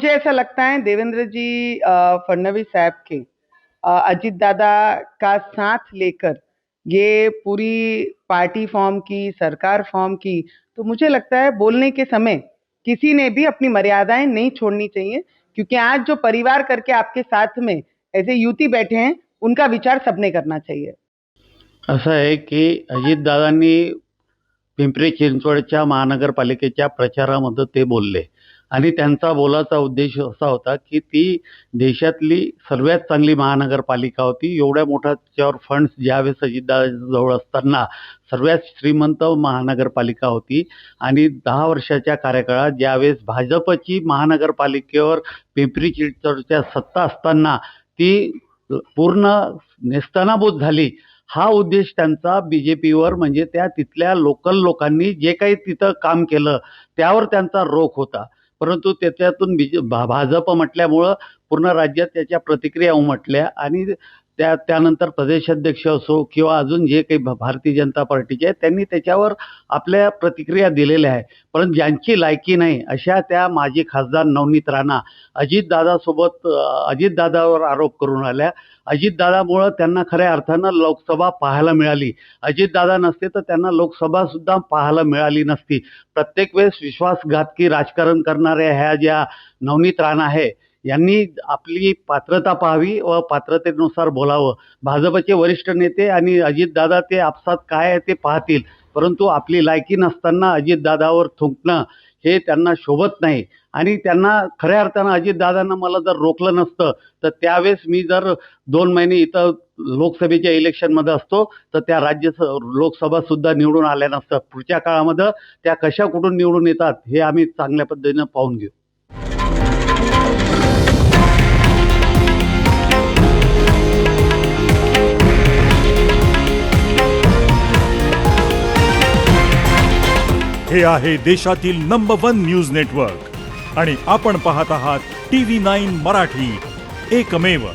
मुझे ऐसा लगता है देवेंद्र जी फडणवीस साहब के अजीत दादा का साथ लेकर ये पूरी पार्टी फॉर्म की, सरकार फॉर्म की, तो मुझे लगता है बोलने के समय किसी ने भी अपनी मर्यादाएं नहीं छोड़नी चाहिए, क्योंकि आज जो परिवार करके आपके साथ में ऐसे युती बैठे हैं, उनका विचार सबने करना चाहिए। असं आहे की अजितदादांनी पिंपरी चिंचवडच्या महानगरपालिकेच्या प्रचारामध्ये ते बोलले आणि त्यांचा बोलाचा उद्देश असा होता की ती देशातली सर्वात चांगली महानगरपालिका होती। एवढ्या मोठ्या त्याच्यावर फंड्स ज्यावेळेस अजितदादांजवळ असताना सर्वात श्रीमंत महानगरपालिका होती आणि 10 वर्षाच्या कार्यकाळात ज्यावेळेस भाजपची महानगरपालिकेवर पिंपरी चिंचवडच्या सत्ता असताना ती पूर्ण नेस्तनाबूत झाली। हा उद्देश त्यांचा बीजेपीवर म्हणजे त्या तिथल्या लोकल लोकांनी जे काही तिथं काम केलं त्यावर त्यांचा रोख होता, परंतु त्याच्यातून भाजप म्हटल्यामुळं पूर्ण राज्यात त्याच्या प्रतिक्रिया उमटल्या आणि त्यानंतर प्रदेशाध्यक्ष असो किंवा अजून जे काही भारतीय जनता पार्टीचे आहेत त्यांनी त्याच्यावर आपल्या प्रतिक्रिया दिलेल्या आहे। पण ज्यांची लायकी नाही अशा त्या माजी खासदार नवनीत राणा अजितदादावर आरोप करून आल्या। अजितदादामुळं त्यांना खऱ्या अर्थानं लोकसभा पाहायला मिळाली। अजितदादा नसते तर त्यांना लोकसभा सुद्धा पाहायला मिळाली नसती। प्रत्येक वेळेस विश्वासघातकी राजकारण करणाऱ्या ह्या ज्या नवनीत राणा आहे यांनी आपली पात्रता पाहावी व पात्रतेनुसार बोलावं। भाजपचे वरिष्ठ नेते आणि अजितदादा ते आपसात काय आहे ते पाहतील, परंतु आपली लायकी नसताना अजितदादावर थुंकणं हे त्यांना शोभत नाही आणि त्यांना खऱ्या अर्थानं अजितदादांना मला जर रोखलं नसतं तर त्यावेळेस मी जर 2 महिने इथं लोकसभेच्या इलेक्शनमध्ये असतो तर त्या लोकसभा सुद्धा निवडून आल्या नसत्या। पुढच्या काळामध्ये त्या कशा कुठून निवडून येतात हे आम्ही चांगल्या पद्धतीनं पाहून घेऊ। हे आहे देशातील नंबर 1 न्यूज नेटवर्क आणि आपण पाहत आहात TV9 मराठी, एकमेव।